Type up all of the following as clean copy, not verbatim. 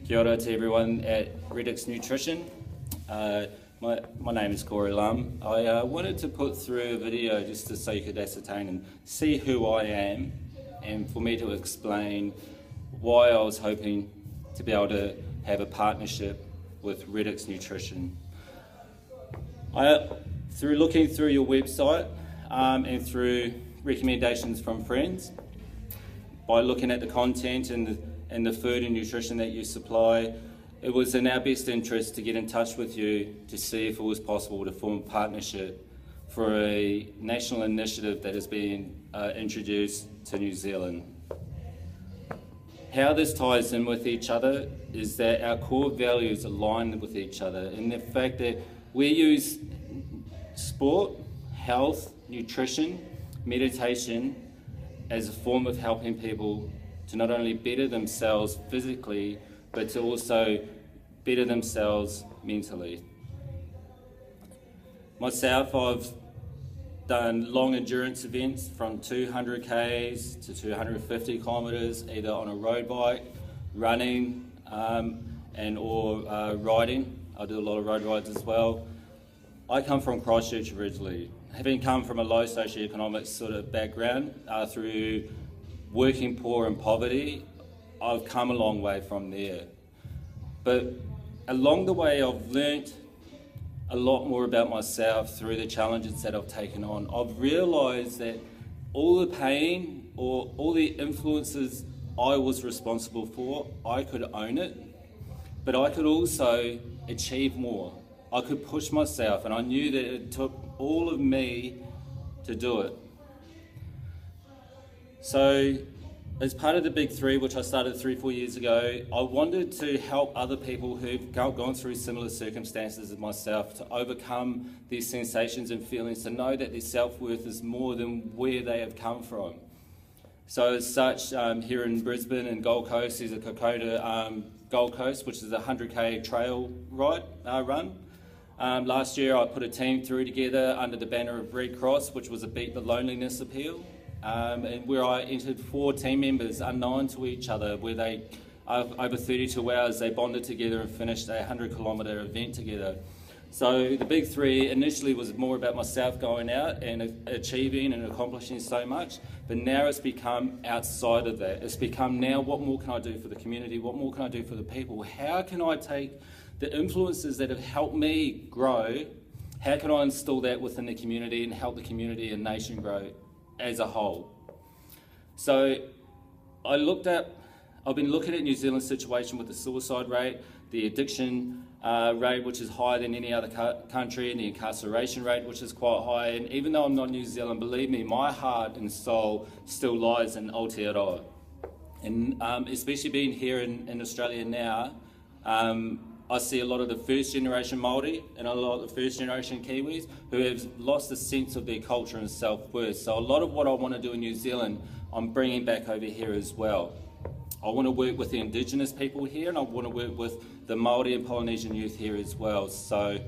Kia ora to everyone at Reddix Nutrition. My name is Corey Lum. I wanted to put through a video just so you could ascertain and see who I am, and for me to explain why I was hoping to be able to have a partnership with Reddix Nutrition. Through looking through your website and through recommendations from friends, by looking at the content and the food and nutrition that you supply, it was in our best interest to get in touch with you to see if it was possible to form a partnership for a national initiative that has been introduced to New Zealand. How this ties in with each other is that our core values align with each other, and the fact that we use sport, health, nutrition, meditation as a form of helping people to not only better themselves physically, but to also better themselves mentally. Myself, I've done long endurance events from 200 k's to 250 kilometres, either on a road bike, running, or riding. I do a lot of road rides as well. I come from Christchurch originally. Having come from a low socioeconomic sort of background, through working poor and poverty, I've come a long way from there. But along the way, I've learnt a lot more about myself through the challenges that I've taken on. I've realised that all the pain or all the influences I was responsible for, I could own it, but I could also achieve more. I could push myself, and I knew that it took all of me to do it. So, as part of the Big Three, which I started 3-4 years ago, I wanted to help other people who've gone through similar circumstances as myself to overcome these sensations and feelings, to know that their self-worth is more than where they have come from. So as such, here in Brisbane and Gold Coast, there's a Kokoda Gold Coast, which is a 100k trail run. Last year I put a team through together under the banner of Red Cross, which was a Beat the Loneliness appeal, and where I entered 4 team members unknown to each other, where they, over 32 hours, they bonded together and finished a 100-kilometre event together. So the Big Three initially was more about myself going out and achieving and accomplishing so much, but now it's become outside of that. It's become now, what more can I do for the community? What more can I do for the people? How can I take the influences that have helped me grow, how can I instill that within the community and help the community and nation grow as a whole? So I've been looking at New Zealand's situation with the suicide rate, the addiction rate, which is higher than any other country, and the incarceration rate, which is quite high. And even though I'm not New Zealand, believe me, my heart and soul still lies in Aotearoa. And especially being here in Australia now, I see a lot of the first generation Māori and a lot of the first generation Kiwis who have lost a sense of their culture and self-worth. So a lot of what I want to do in New Zealand, I'm bringing back over here as well. I want to work with the Indigenous people here, and I want to work with the Māori and Polynesian youth here as well. So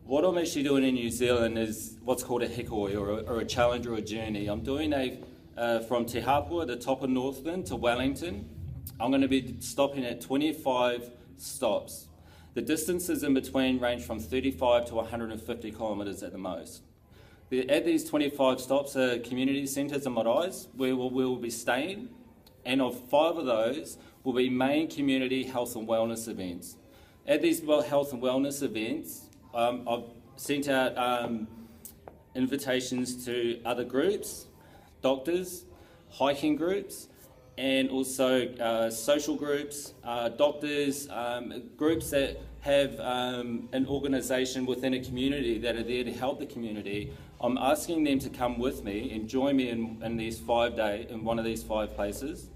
what I'm actually doing in New Zealand is what's called a Hikoi, or a challenge or a journey. I'm doing from Te Hapua, the top of Northland, to Wellington. I'm going to be stopping at 25 stops. The distances in between range from 35 to 150 kilometres at the most. At these 25 stops are community centres and maraes where we'll be staying, and of 5 of those will be main community health and wellness events. At these health and wellness events, I've sent out invitations to other groups, doctors, hiking groups, and also social groups, doctors, groups that have an organisation within a community that are there to help the community. I'm asking them to come with me and join me in these 5 days, in one of these 5 places,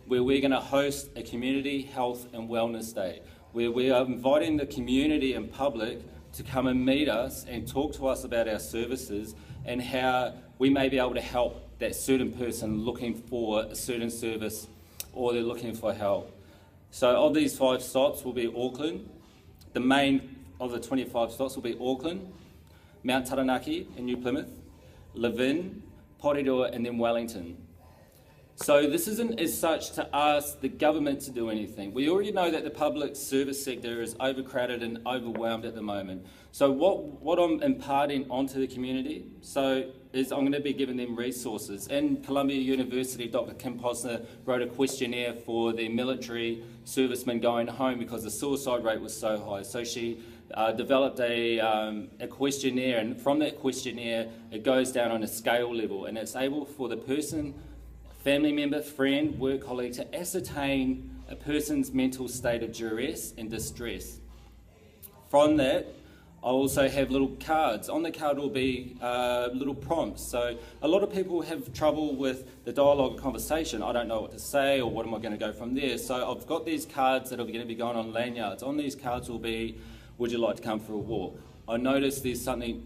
where we're going to host a community health and wellness day, where we are inviting the community and public to come and meet us and talk to us about our services and how we may be able to help that certain person looking for a certain service, or they're looking for help. So of these 5 stops will be Auckland. The main of the 25 stops will be Auckland, Mount Taranaki in New Plymouth, Levin, Porirua, and then Wellington. So this isn't as such to ask the government to do anything. We already know that the public service sector is overcrowded and overwhelmed at the moment. So what I'm imparting onto the community is I'm going to be giving them resources. In Columbia University, Dr. Kim Posner wrote a questionnaire for the military servicemen going home because the suicide rate was so high. So she developed a questionnaire, and from that questionnaire it goes down on a scale level, and it's able for the person, family member, friend, work colleague to ascertain a person's mental state of duress and distress. From that, I also have little cards. On the card will be little prompts. So a lot of people have trouble with the dialogue and conversation. I don't know what to say, or what am I going to go from there? So I've got these cards that are going to be going on lanyards. On these cards will be, would you like to come for a walk? I notice there's something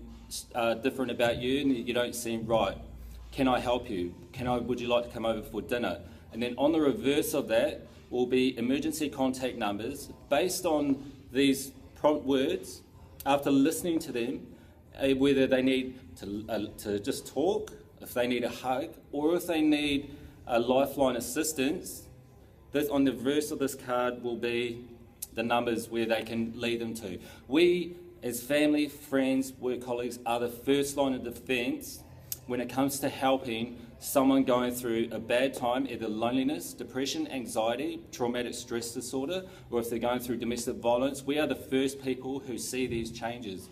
different about you and you don't seem right. Can I help you? Would you like to come over for dinner? And then on the reverse of that will be emergency contact numbers based on these prompt words. After listening to them, whether they need to just talk, if they need a hug, or if they need a lifeline assistance, on the reverse of this card will be the numbers where they can lead them to. We, as family, friends, work colleagues, are the first line of defence when it comes to helping someone going through a bad time, either loneliness, depression, anxiety, traumatic stress disorder, or if they're going through domestic violence. We are the first people who see these changes.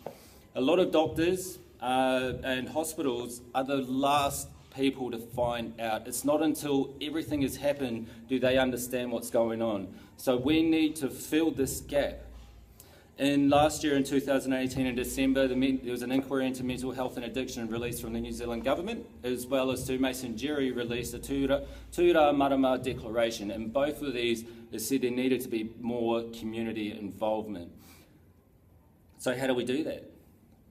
A lot of doctors and hospitals are the last people to find out. It's not until everything has happened do they understand what's going on. So we need to fill this gap. Last year in 2018 in December, there was an inquiry into mental health and addiction released from the New Zealand government, as well as Sue Mason-Jerry released a Tūra Marama declaration, and both of these said there needed to be more community involvement. So how do we do that?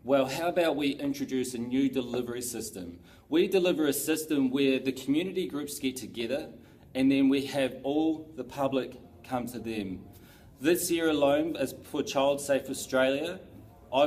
Well, how about we introduce a new delivery system? We deliver a system where the community groups get together and then we have all the public come to them. This year alone, as for Child Safe Australia, I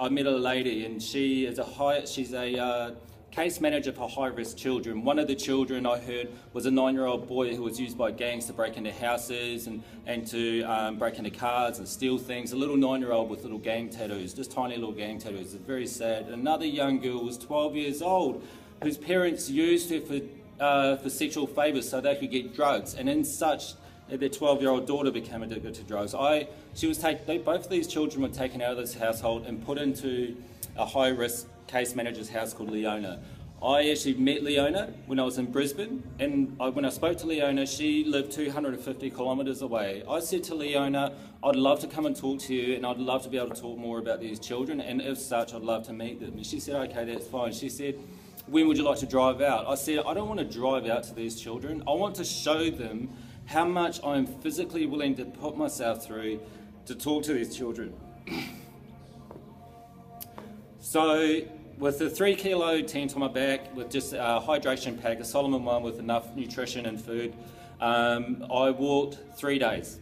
met a lady, and she's a case manager for high-risk children. One of the children I heard was a 9-year-old boy who was used by gangs to break into houses and to break into cars and steal things. A little 9-year-old with little gang tattoos, just tiny little gang tattoos. It's very sad. Another young girl was 12 years old, whose parents used her for sexual favours so they could get drugs, and in such their 12-year-old daughter became addicted to drugs. Both of these children were taken out of this household and put into a high-risk case manager's house called Leona. I actually met Leona when I was in Brisbane, and when I spoke to Leona, she lived 250 kilometres away. I said to Leona, I'd love to come and talk to you, and I'd love to be able to talk more about these children, and if such, I'd love to meet them. And she said, okay, that's fine. She said, when would you like to drive out? I said, I don't want to drive out to these children. I want to show them how much I'm physically willing to put myself through to talk to these children. So with the 3-kilo tent on my back, with just a hydration pack, a Solomon one with enough nutrition and food, I walked 3 days.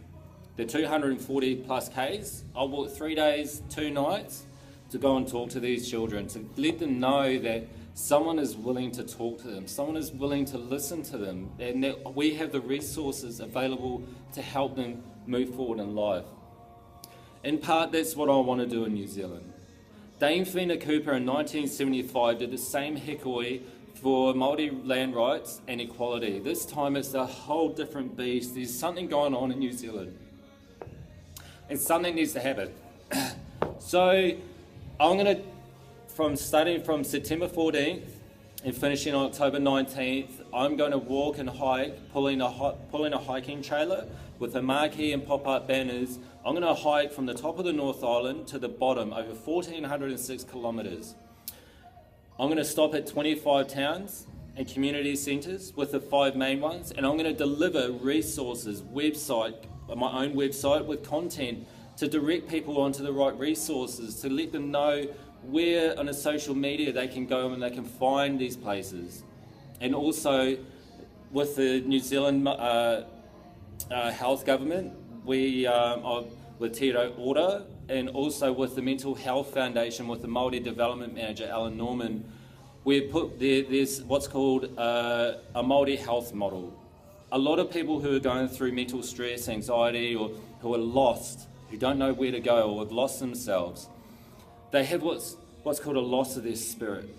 The 240 plus Ks, I walked 3 days, 2 nights to go and talk to these children, to let them know that someone is willing to talk to them, someone is willing to listen to them, and that we have the resources available to help them move forward in life. In part, that's what I want to do in New Zealand. Dame Whina Cooper in 1975 did the same Hikoi for Māori land rights and equality. This time it's a whole different beast. There's something going on in New Zealand, and something needs to happen. So I'm going to, starting from September 14th and finishing on October 19th, I'm going to walk and hike, pulling a hiking trailer with a marquee and pop-up banners. I'm going to hike from the top of the North Island to the bottom, over 1,406 kilometres. I'm going to stop at 25 towns and community centres with the 5 main ones, and I'm going to deliver resources, my own website with content to direct people onto the right resources, to let them know where on a social media they can go and they can find these places. And also with the New Zealand health government, we with Aotearoas, and also with the Mental Health Foundation with the Māori Development Manager Alan Norman, there's what's called a Māori health model. A lot of people who are going through mental stress, anxiety, or who are lost, who don't know where to go or have lost themselves, they have what's called a loss of their spirit.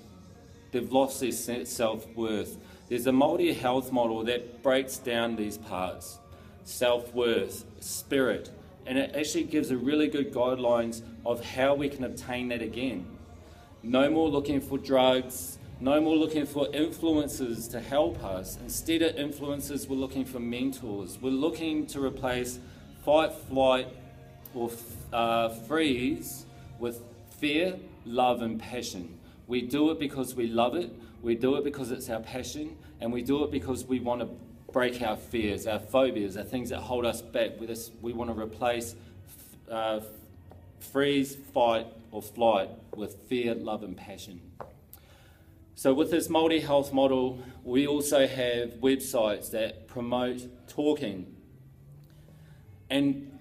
They've lost their self-worth. There's a Māori health model that breaks down these parts: self-worth, spirit, and it actually gives a really good guidelines of how we can obtain that again. No more looking for drugs, no more looking for influences to help us. Instead of influences, we're looking for mentors. We're looking to replace fight, flight, or freeze with fear, love, and passion. We do it because we love it, we do it because it's our passion, and we do it because we want to break our fears, our phobias, our things that hold us back. We want to replace freeze, fight, or flight with fear, love, and passion. So with this Māori health model, we also have websites that promote talking. And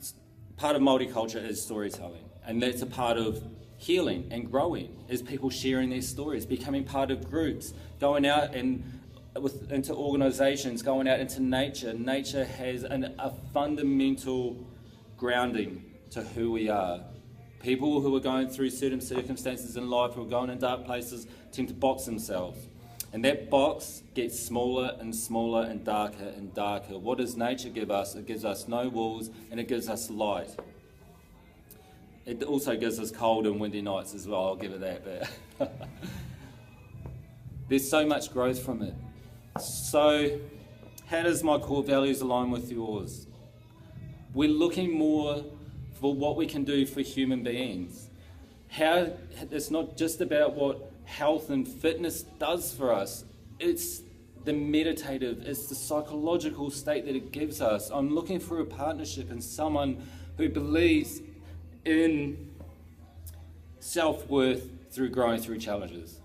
part of Māori culture is storytelling, and that's a part of healing and growing, is people sharing their stories, becoming part of groups, going out and into organisations, going out into nature. Nature has a fundamental grounding to who we are. People who are going through certain circumstances in life, who are going in dark places, tend to box themselves. And that box gets smaller and smaller and darker. What does nature give us? It gives us no walls, and it gives us light. It also gives us cold and windy nights as well, I'll give it that. But there's so much growth from it. So how does my core values align with yours? We're looking more for what we can do for human beings. It's not just about what health and fitness does for us. It's the meditative, it's the psychological state that it gives us. I'm looking for a partnership and someone who believes in self-worth through growing through challenges.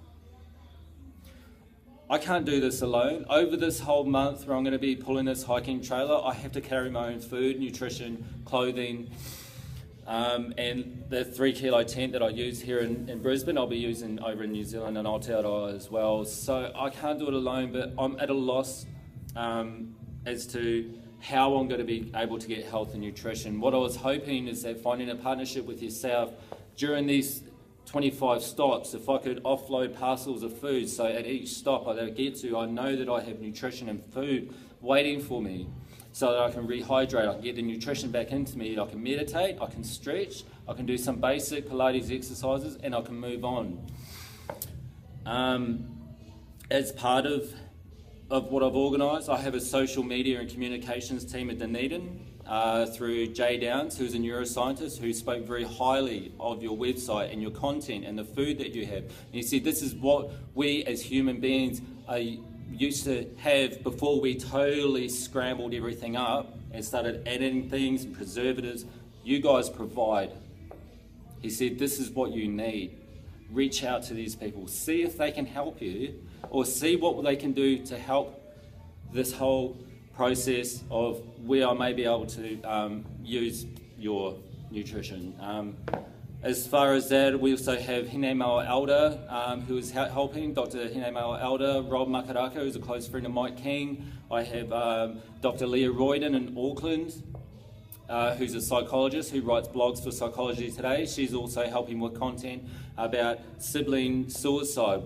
I can't do this alone. Over this whole month where I'm going to be pulling this hiking trailer, I have to carry my own food, nutrition, clothing, and the 3 kilo tent that I use here in Brisbane, I'll be using over in New Zealand and Aotearoas as well. So I can't do it alone, but I'm at a loss as to how I'm going to be able to get health and nutrition. What I was hoping is that finding a partnership with yourself during these 25 stops, if I could offload parcels of food, so at each stop I get to, I know that I have nutrition and food waiting for me, so that I can rehydrate, I can get the nutrition back into me, I can meditate, I can stretch, I can do some basic Pilates exercises, and I can move on. As part of what I've organised, I have a social media and communications team at Dunedin through Jay Downs, who's a neuroscientist who spoke very highly of your website and your content and the food that you have. And he said this is what we as human beings used to have before we totally scrambled everything up and started adding things and preservatives. You guys provide. He said this is what you need. Reach out to these people, see if they can help you, or see what they can do to help this whole process of where I may be able to use your nutrition. As far as that, we also have Hinei Elder, who is helping, Dr. Hinei Elder, Rob Makaraka, who's a close friend of Mike King. I have Dr. Leah Royden in Auckland, who's a psychologist who writes blogs for Psychology Today. She's also helping with content about sibling suicide,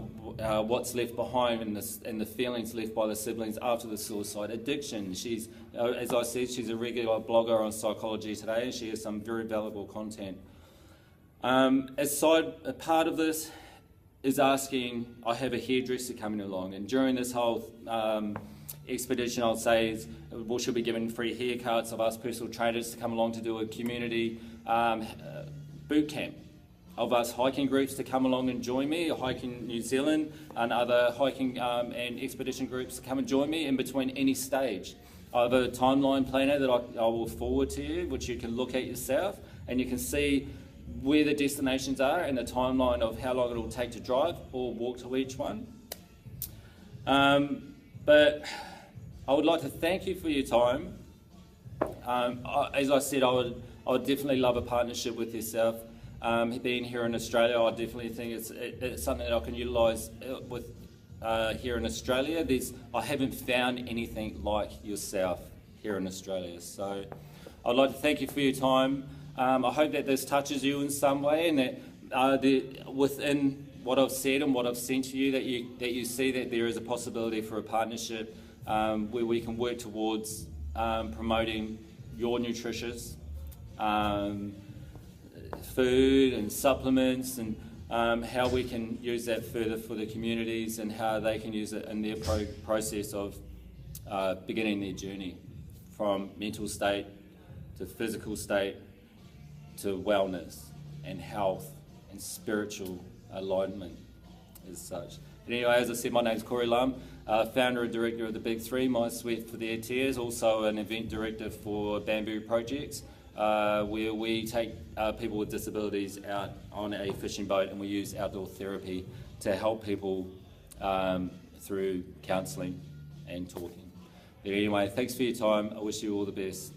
what's left behind and the feelings left by the siblings after the suicide. Addiction, she's, as I said, she's a regular blogger on Psychology Today, and she has some very valuable content. A part of this is asking, I have a hairdresser coming along, and during this whole expedition, I'll say, we should be given free haircuts. I've asked personal trainers to come along to do a community boot camp of us hiking groups to come along and join me, Hiking New Zealand and other hiking and expedition groups to come and join me in between any stage. I have a timeline planner that I will forward to you, which you can look at yourself, and you can see where the destinations are and the timeline of how long it will take to drive or walk to each one. But I would like to thank you for your time. As I said, I would definitely love a partnership with yourself. Being here in Australia, I definitely think it's something that I can utilise with here in Australia. I haven't found anything like yourself here in Australia. So I'd like to thank you for your time. I hope that this touches you in some way, and that within what I've said and what I've sent to you, that you see that there is a possibility for a partnership where we can work towards promoting your nutritious food and supplements, and how we can use that further for the communities and how they can use it in their process of beginning their journey from mental state to physical state to wellness and health and spiritual alignment as such. But anyway, as I said, my name's Corey Lum, founder and director of the Big Three, My Sweat for the Aotearoas, also an event director for Bamboo Projects, where we take people with disabilities out on a fishing boat, and we use outdoor therapy to help people through counselling and talking. But anyway, thanks for your time. I wish you all the best.